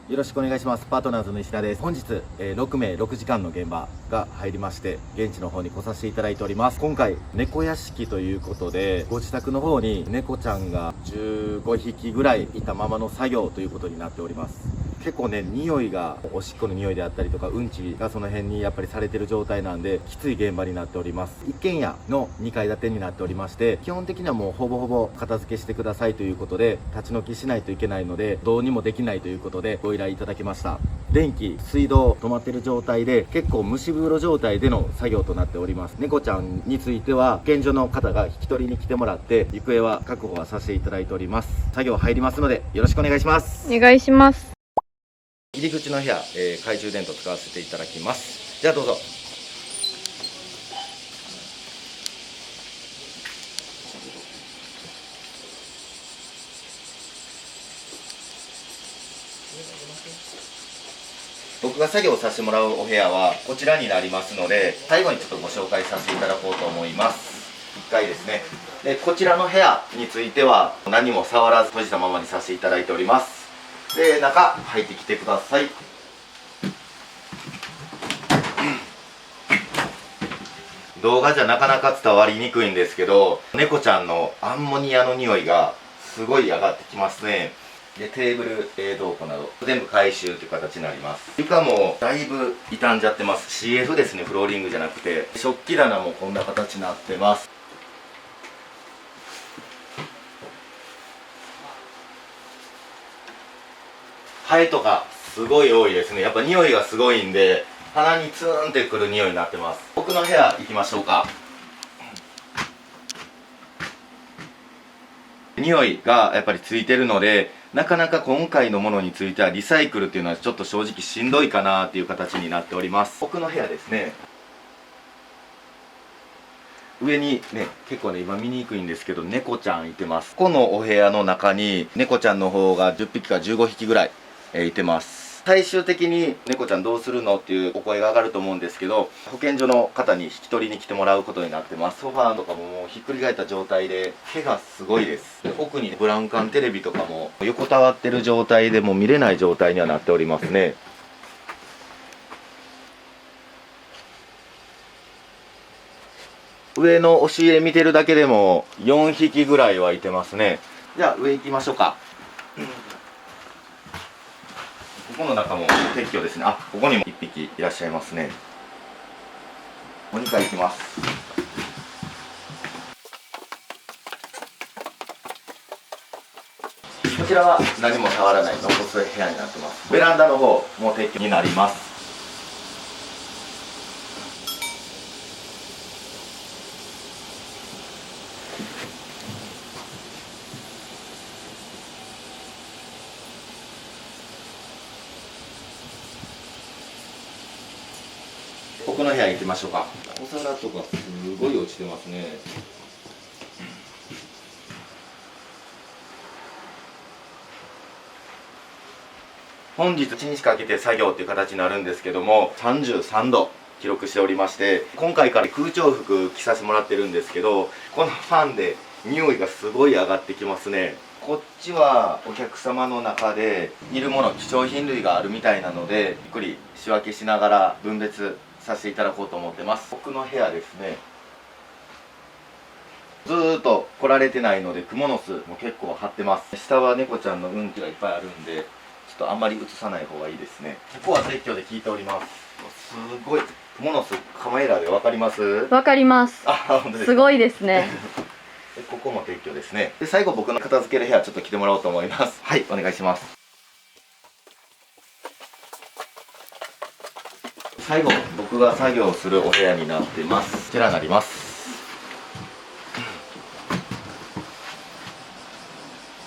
よろしくお願いします。パートナーズの石田です。本日、6名6時間の現場が入りまして、現地の方に来させていただいております。今回、猫屋敷ということで、ご自宅の方に猫ちゃんが15匹ぐらいいたままの作業ということになっております。結構ね、匂いが、おしっこの匂いであったりとか、うんちがその辺にやっぱりされてる状態なんで、きつい現場になっております。一軒家の2階建てになっておりまして、基本的にはもうほぼほぼ片付けしてくださいということで、立ち退きしないといけないので、どうにもできないということで、ご依頼いただきました。電気、水道止まってる状態で、結構蒸し風呂状態での作業となっております。猫ちゃんについては、保健所の方が引き取りに来てもらって、行方は確保はさせていただいております。作業入りますので、よろしくお願いします。お願いします。入り口の部屋、懐中電灯使わせていただきます。じゃあどうぞ。僕が作業させてもらうお部屋はこちらになりますので、最後にちょっとご紹介させていただこうと思います。1階ですね。で、こちらの部屋については何も触らず閉じたままにさせていただいております。で、中入ってきてください。動画じゃなかなか伝わりにくいんですけど、猫ちゃんのアンモニアの匂いがすごい上がってきますね。で、テーブル、冷凍庫など全部回収という形になります。床もだいぶ傷んじゃってます。 CF ですね。フローリングじゃなくて、食器棚もこんな形になってます。ハエとかすごい多いですね。やっぱ匂いがすごいんで、鼻にツーンってくる匂いになってます。僕の部屋行きましょうか。匂いがやっぱりついてるので、なかなか今回のものについてはリサイクルっていうのはちょっと正直しんどいかなっていう形になっております。奥の部屋ですね。上にね、結構ね、今見にくいんですけど、猫ちゃんいてます。ここのお部屋の中に猫ちゃんの方が10匹か15匹ぐらい、いてます。最終的に猫ちゃんどうするのっていうお声が上がると思うんですけど、保健所の方に引き取りに来てもらうことになってます。ソファーとかももうひっくり返った状態で、毛がすごいです。で、奥にブラウン管テレビとかも横たわってる状態でもう見れない状態にはなっておりますね。上の押し入れ見てるだけでも4匹ぐらいはいてますね。じゃあ上行きましょうか。ここの中も撤去ですね。あ、ここにも1匹いらっしゃいますね。もう2階行きます。こちらは何も触らない残す部屋になってます。ベランダの方も撤去になります。奥の部屋行きましょうか。お皿とかすごい落ちてますね。本日1日かけて作業っていう形になるんですけども、33度記録しておりまして、今回から空調服着させてもらってるんですけど、このファンで匂いがすごい上がってきますね。こっちはお客様の中でいるもの、貴重品類があるみたいなので、ゆっくり仕分けしながら分別させていただこうと思ってます。奥の部屋ですね。ずーっと来られてないので、クモの巣も結構張ってます。下は猫ちゃんのうんちがいっぱいあるんで、ちょっとあんまり映さない方がいいですね。ここは撤去で聞いております。すごい。クモの巣、カメラでわかります？わかります。あ、本当ですか。すごいですね。でここも撤去ですね。で、最後僕の片付ける部屋ちょっと来てもらおうと思います。はい、お願いします。最後、僕が作業するお部屋になってます。こちらになります。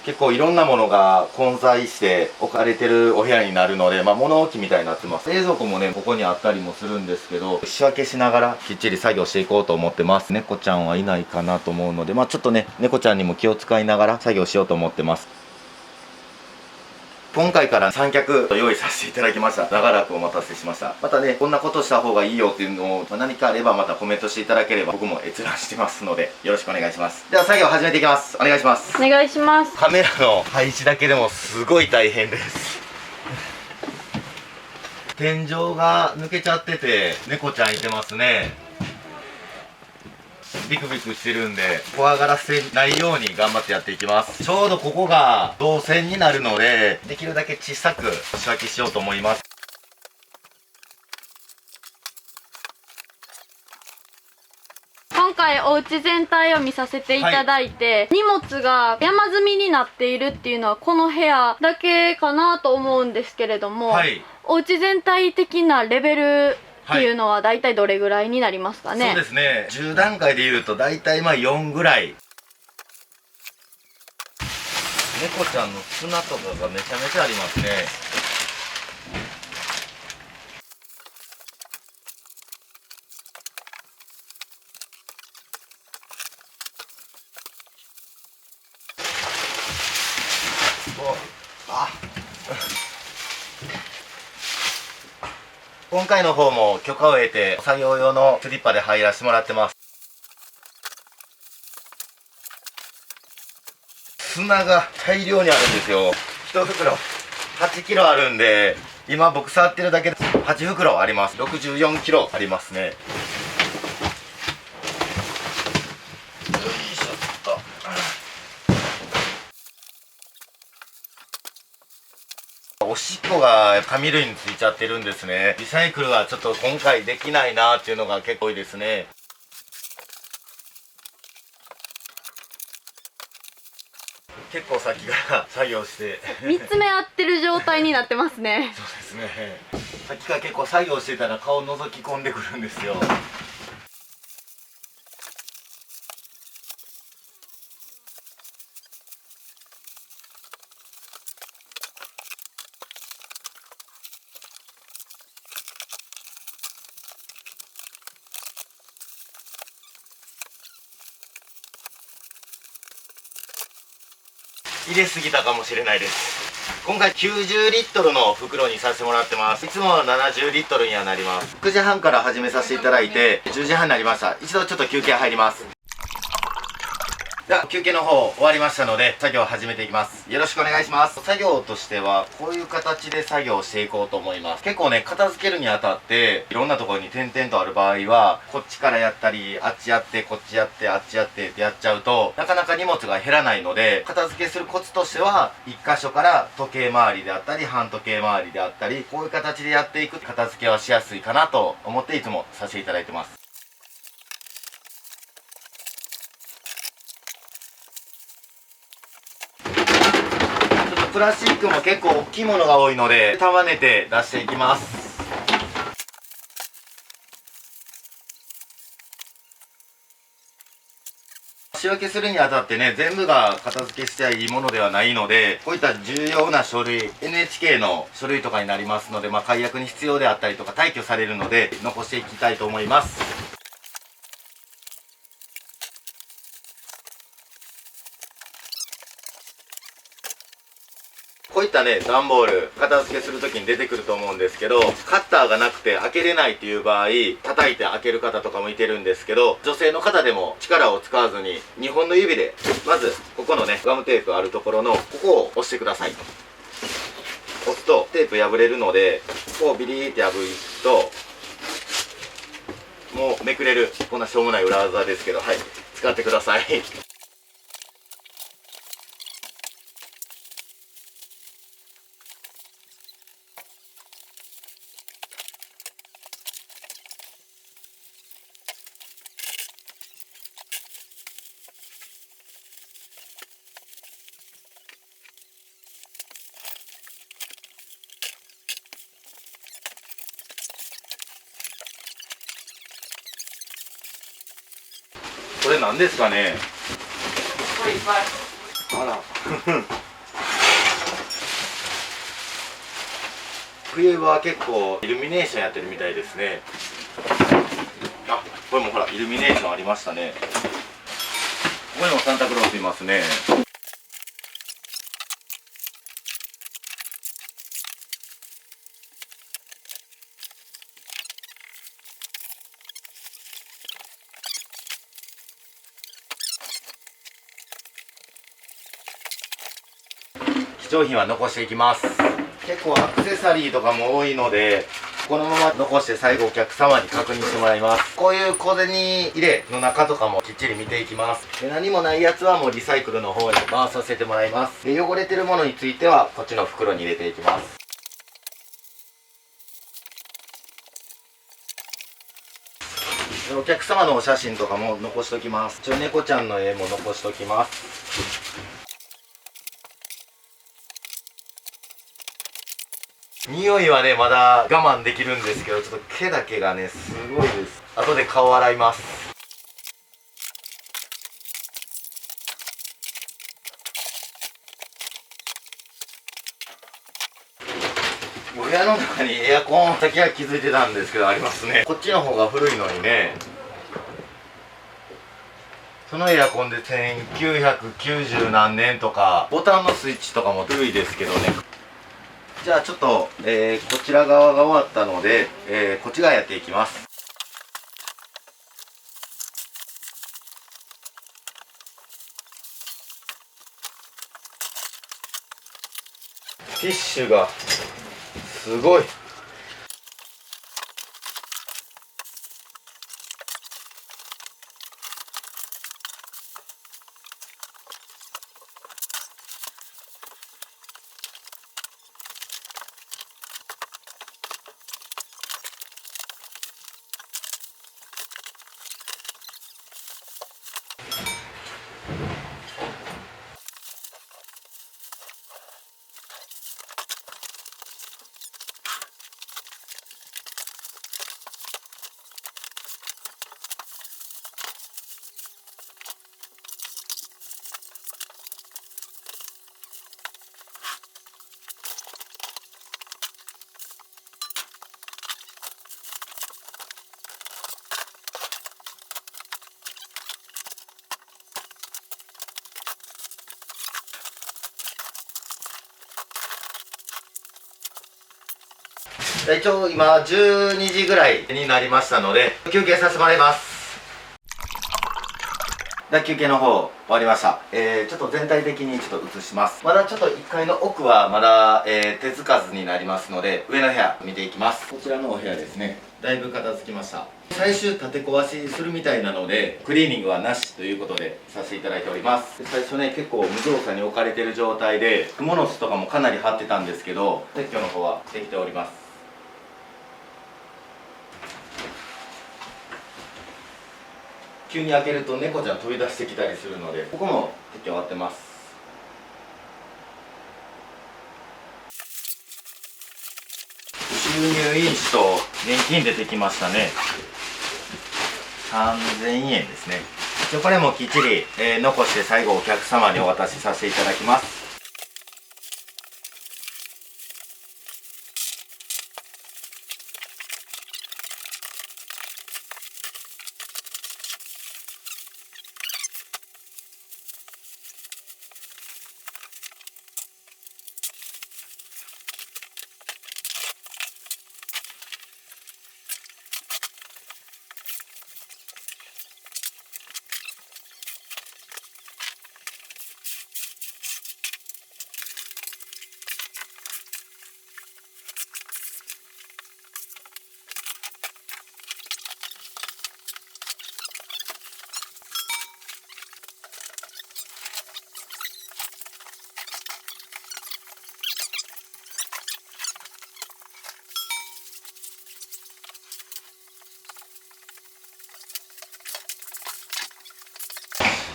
結構いろんなものが混在して置かれてるお部屋になるので、物置みたいになってます。冷蔵庫もね、ここにあったりもするんですけど、仕分けしながらきっちり作業していこうと思ってます。猫ちゃんはいないかなと思うので、ちょっとね、猫ちゃんにも気を使いながら作業しようと思ってます。今回から三脚用意させていただきました。長らくお待たせしました。またね、こんなことした方がいいよっていうのを、何かあればまたコメントしていただければ僕も閲覧してますので、よろしくお願いします。では作業始めていきます。お願いします。お願いします。カメラの配置だけでもすごい大変です。天井が抜けちゃってて猫ちゃんいてますね。ビクビクしてるんで怖がらせないように頑張ってやっていきます。ちょうどここが動線になるのでできるだけ小さく仕分けしようと思います。今回お家全体を見させていただいて、荷物が山積みになっているっていうのはこの部屋だけかなと思うんですけれども、はい、お家全体的なレベルっていうのはだいたいどれぐらいになりますかね？そうですね、10段階でいうとだいたい4ぐらい。猫ちゃんの砂とかがめちゃめちゃありますね。今回の方も許可を得て作業用のスリッパで入らせてもらってます。砂が大量にあるんですよ。1袋8キロあるんで、今僕触ってるだけで8袋あります。64キロありますね。よいしょっと。おしっこが紙類についちゃってるんですね。リサイクルはちょっと今回できないなっていうのが結構多いですね。結構先から作業して見つめ合ってる状態になってますね。そうですね、先から結構作業してたら顔覗き込んでくるんですよ。入れすぎたかもしれないです。今回90リットルの袋にさせてもらってます。いつもは70リットルにはなります。9時半から始めさせていただいて10時半になりました。一度ちょっと休憩入ります。では休憩の方終わりましたので作業を始めていきます。よろしくお願いします。作業としてはこういう形で作業をしていこうと思います。結構ね、片付けるにあたっていろんなところに点々とある場合はこっちからやったり、あっちやってこっちやってあっちやってってやっちゃうとなかなか荷物が減らないので、片付けするコツとしては1箇所から時計回りであったり半時計回りであったり、こういう形でやっていく片付けはしやすいかなと思っていつもさせていただいてます。プラスチックも結構大きいものが多いので束ねて出していきます。仕分けするにあたってね、全部が片付けしてはいいものではないので、こういった重要な書類 NHK の書類とかになりますので、解約に必要であったりとか退去されるので残していきたいと思います。こういったね、段ボール片付けするときに出てくると思うんですけど、カッターがなくて開けれないっていう場合、叩いて開ける方とかもいてるんですけど、女性の方でも力を使わずに2本の指でまずここのね、ガムテープあるところのここを押してください。押すとテープ破れるので、ここをビリーって破るともうめくれる、こんなしょうもない裏技ですけど、はい、使ってください。これ何ですかね。これいっぱい。あら。冬は結構イルミネーションやってるみたいですね。あ、これもほらイルミネーションありましたね。ここにもサンタクロースいますね。貴重品は残していきます。結構アクセサリーとかも多いのでこのまま残して最後お客様に確認してもらいます。こういう小銭入れの中とかもきっちり見ていきます。で、何もないやつはもうリサイクルの方に回させてもらいます。で、汚れてるものについてはこっちの袋に入れていきます。で、お客様のお写真とかも残しときます。猫ちゃんの絵も残しときます。匂いはね、まだ我慢できるんですけど、ちょっと毛だけがね、すごいです。後で顔洗います。お部屋の中にエアコン、さっきは気づいてたんですけど、ありますね。こっちの方が古いのにね、そのエアコンで1990何年とか、ボタンのスイッチとかも古いですけどね。じゃあちょっと、こちら側が終わったので、こっち側やっていきます。ティッシュがすごい。一応今12時ぐらいになりましたので休憩させてもらいます。で、休憩の方終わりました。ちょっと全体的にちょっと映します。まだちょっと1階の奥はまだ、手つかずになりますので、上の部屋見ていきます。こちらのお部屋ですね。だいぶ片付きました。最終建て壊しするみたいなので、クリーニングはなしということでさせていただいております。で、最初ね、結構無造作に置かれてる状態で、蜘蛛の巣とかもかなり張ってたんですけど、撤去の方はできております。急に開けると猫ちゃん飛び出してきたりするので、ここも撤去終わってます。収入印と現金出てきましたね。3000円ですね。これもきっちり、残して最後お客様にお渡しさせていただきます。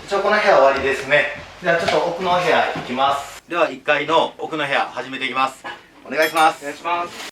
一応この部屋終わりですね。ではちょっと奥の部屋行きます。では1階の奥の部屋始めていきます。お願いします。お願いします。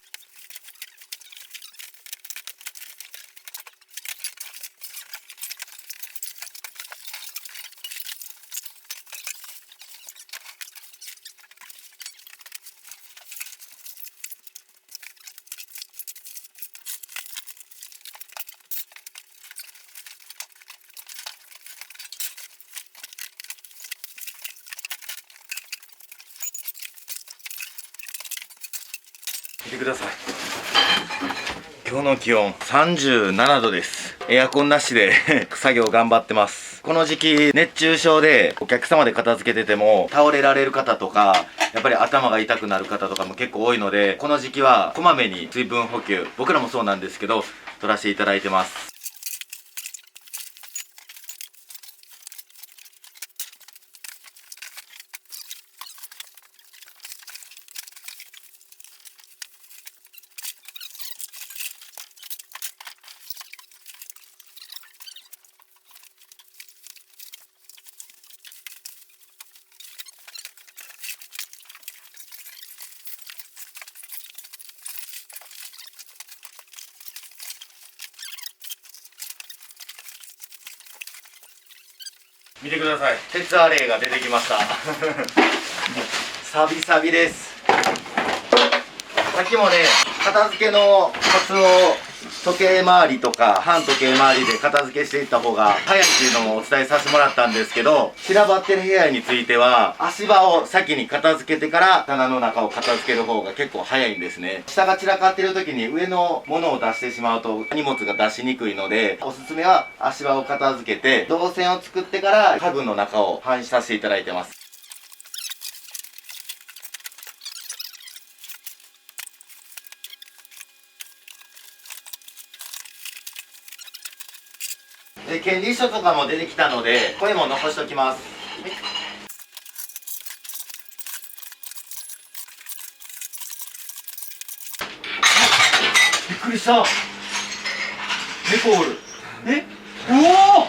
見てください。今日の気温37度です。エアコンなしで作業頑張ってます。この時期熱中症でお客様で片付けてても倒れられる方とか、やっぱり頭が痛くなる方とかも結構多いので、この時期はこまめに水分補給、僕らもそうなんですけど取らせていただいてます。見てください、鉄アレイが出てきましたサビサビです。さっきもね、片付けのコツを時計回りとか半時計回りで片付けしていった方が早いっていうのもお伝えさせてもらったんですけど、散らばってる部屋については足場を先に片付けてから棚の中を片付ける方が結構早いんですね。下が散らかってる時に上のものを出してしまうと荷物が出しにくいので、おすすめは足場を片付けて動線を作ってから家具の中を搬入させていただいてます。で、権利書とかも出てきたので、これも残しておきます。びっくりした。猫おる。え、おお。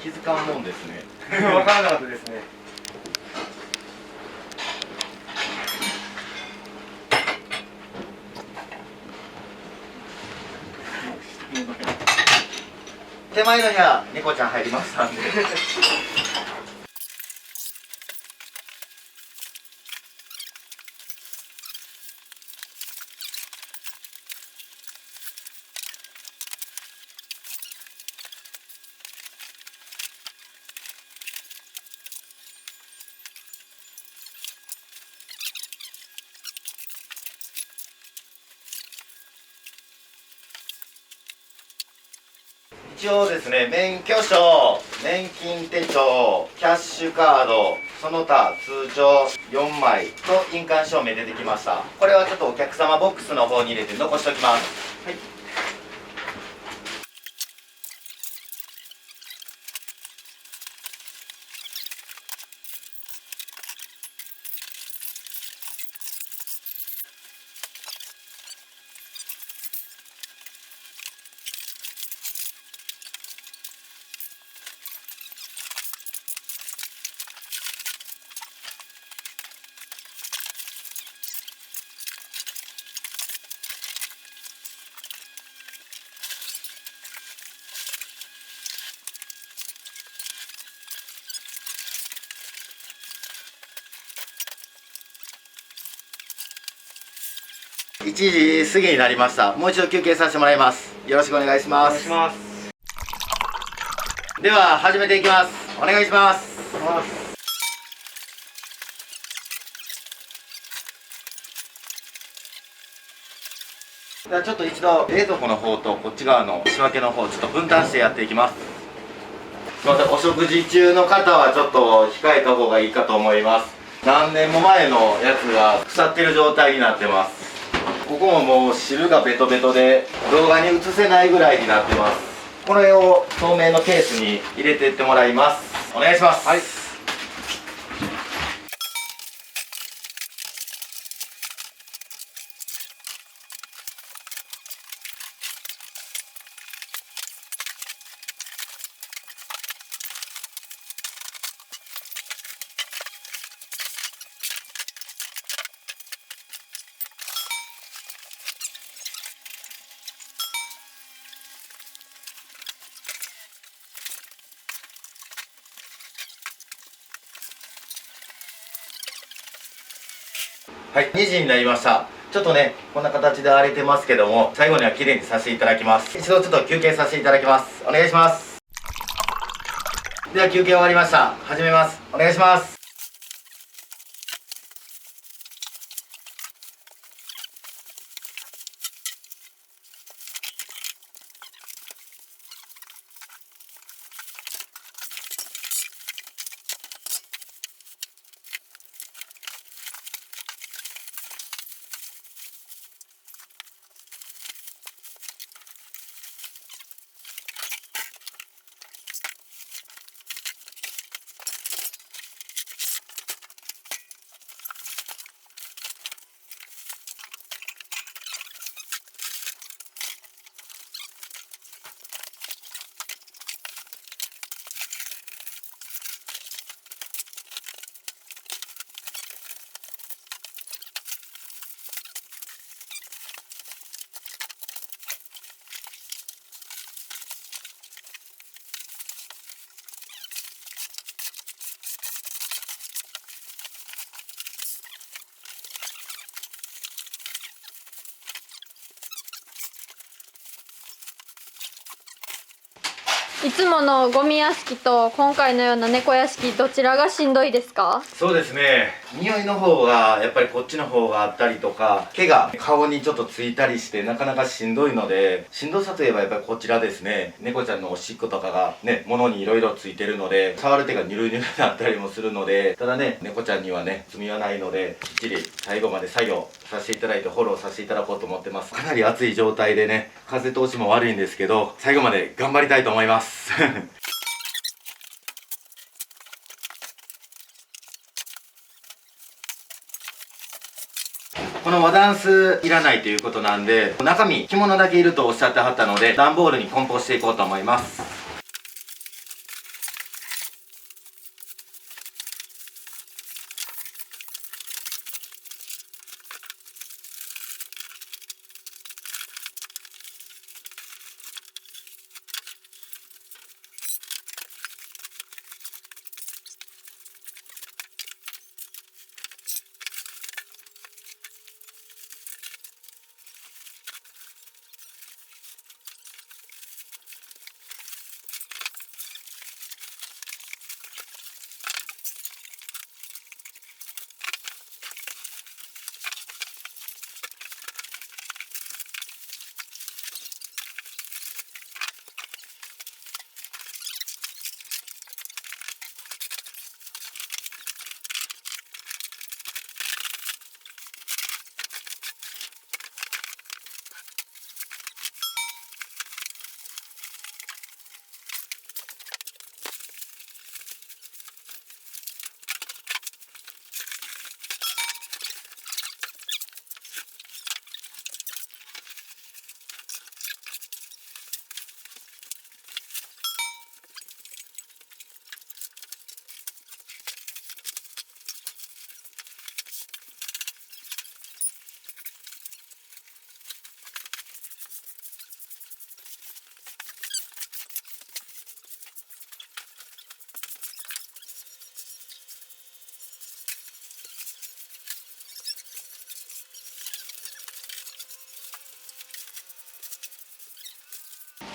気づかんもんですね。わからなかったですね。手前の部屋、猫ちゃん入りましたんで。一応ですね、免許証、年金手帳、キャッシュカード、その他通帳4枚と印鑑証明出てきました。これはちょっとお客様ボックスの方に入れて残しておきます。はい。1時過ぎになりました。もう一度休憩させてもらいます。よろしくお願いします。お願いします。では始めていきます。お願いします。ではちょっと一度冷蔵庫の方とこっち側の仕分けの方ちょっと分担してやっていきます。すいません、お食事中の方はちょっと控えた方がいいかと思います。何年も前のやつが腐ってる状態になってます。ここももう汁がベトベトで動画に映せないぐらいになってます。これを透明のケースに入れていってもらいます。お願いします。はい。はい、2時になりました。ちょっとね、こんな形で荒れてますけども、最後には綺麗にさせていただきます。一度ちょっと休憩させていただきます。お願いします。では休憩終わりました。始めます。お願いします。いつものゴミ屋敷と今回のような猫屋敷、どちらがしんどいですか？そうですね、匂いの方がやっぱりこっちの方があったりとか、毛が顔にちょっとついたりしてなかなかしんどいので、しんどさといえばやっぱりこちらですね。猫ちゃんのおしっことかがね、物にいろいろついてるので、触る手がニュルニュルになったりもするので、ただね、猫ちゃんにはね罪はないので、きっちり最後まで作業させていただいてフォローさせていただこうと思ってます。かなり暑い状態でね、風通しも悪いんですけど、最後まで頑張りたいと思いますこの和ダンスいらないということなんで、中身着物だけいるとおっしゃってはったので、段ボールに梱包していこうと思います。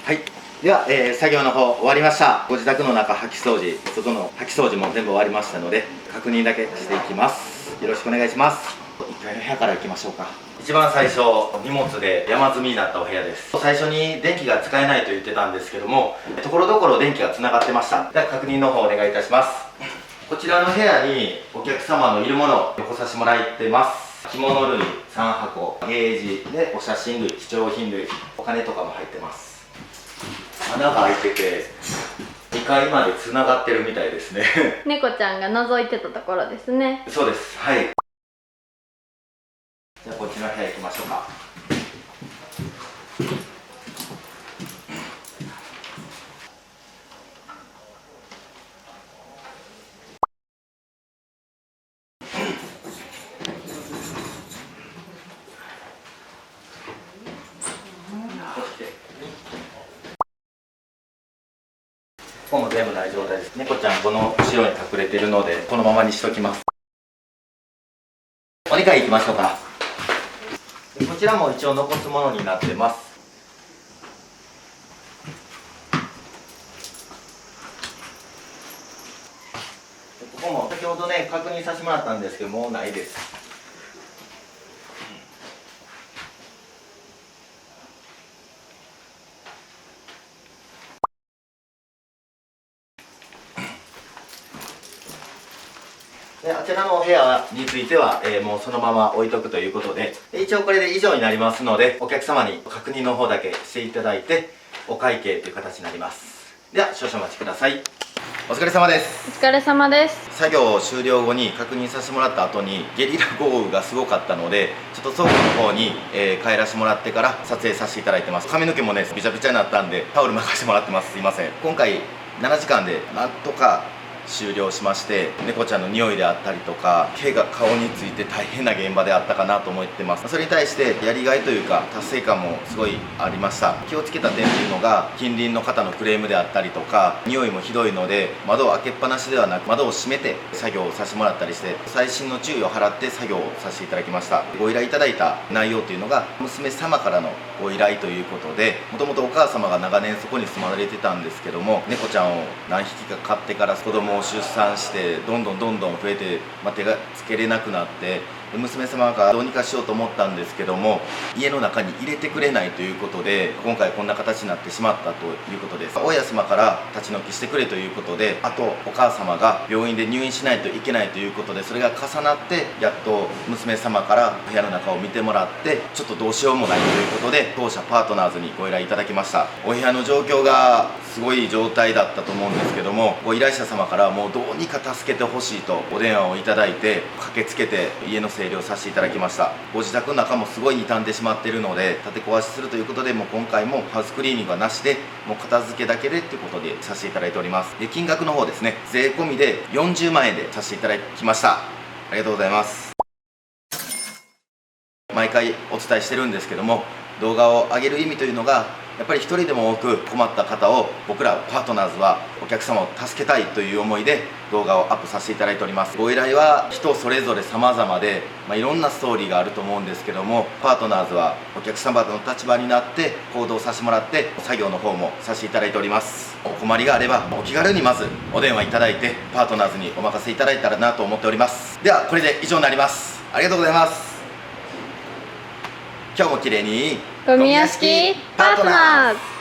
はい、では、作業の方終わりました。ご自宅の中掃き掃除、外の掃き掃除も全部終わりましたので、確認だけしていきます。よろしくお願いします。1階の部屋から行きましょうか。一番最初、荷物で山積みになったお部屋です。最初に電気が使えないと言ってたんですけども、ところどころ電気がつながってました。では確認の方お願いいたします。こちらの部屋にお客様のいるものをよこさせてもらってます。着物類3箱、ゲージでお写真類、貴重品類、お金とかも入ってます。穴が開いてて2階までつながってるみたいですね猫ちゃんが覗いてたところですね。そうです。はい。じゃあこっちの部屋行きましょうか。ここも全部ない状態です。猫ちゃんこの後ろに隠れてるのでこのままにしときます。お2階行きましょうか。こちらも一応残すものになってます。ここも先ほどね確認させてもらったんですけどもうないです。であちらのお部屋については、もうそのまま置いとくということで、一応これで以上になりますので、お客様に確認の方だけしていただいてお会計という形になります。では少々お待ちください。お疲れ様です。お疲れ様です。作業終了後に確認させてもらった後にゲリラ豪雨がすごかったので、ちょっと倉庫の方に、帰らせてもらってから撮影させていただいてます。髪の毛もねびちゃびちゃになったんでタオル巻かせてもらってます。すいません。今回7時間でなんとか終了しまして、猫ちゃんの匂いであったりとか毛が顔について大変な現場であったかなと思ってます。それに対してやりがいというか達成感もすごいありました。気をつけた点っていうのが、近隣の方のクレームであったりとか、匂いもひどいので窓を開けっぱなしではなく窓を閉めて作業をさせてもらったりして、細心の注意を払って作業をさせていただきました。ご依頼いただいた内容というのが娘様からのご依頼ということで、もともとお母様が長年そこに住まれてたんですけども、猫ちゃんを何匹か飼ってから子供を出産してどんどん増えて、手がつけれなくなって、娘様がどうにかしようと思ったんですけども、家の中に入れてくれないということで、今回こんな形になってしまったということです。大家様から立ち退きしてくれということで、あとお母様が病院で入院しないといけないということで、それが重なってやっと娘様から部屋の中を見てもらって、ちょっとどうしようもないということで当社パートナーズにご依頼いただきました。お部屋の状況がすごい状態だったと思うんですけども、ご依頼者様からもうどうにか助けてほしいとお電話をいただいて、駆けつけて家の整理をさせていただきました。ご自宅の中もすごい傷んでしまっているので、建て壊しするということで、もう今回もハウスクリーニングはなしで、もう片付けだけでということでさせていただいております。で、金額の方ですね、税込みで40万円でさせていただきました。ありがとうございます。毎回お伝えしてるんですけども、動画を上げる意味というのが、やっぱり一人でも多く困った方を、僕らパートナーズはお客様を助けたいという思いで動画をアップさせていただいております。ご依頼は人それぞれ様々で、いろんなストーリーがあると思うんですけども、パートナーズはお客様の立場になって行動させてもらって、作業の方もさせていただいております。お困りがあればお気軽にまずお電話いただいて、パートナーズにお任せいただいたらなと思っております。ではこれで以上になります。ありがとうございます。今日も綺麗にゴミ屋敷パートナーズ。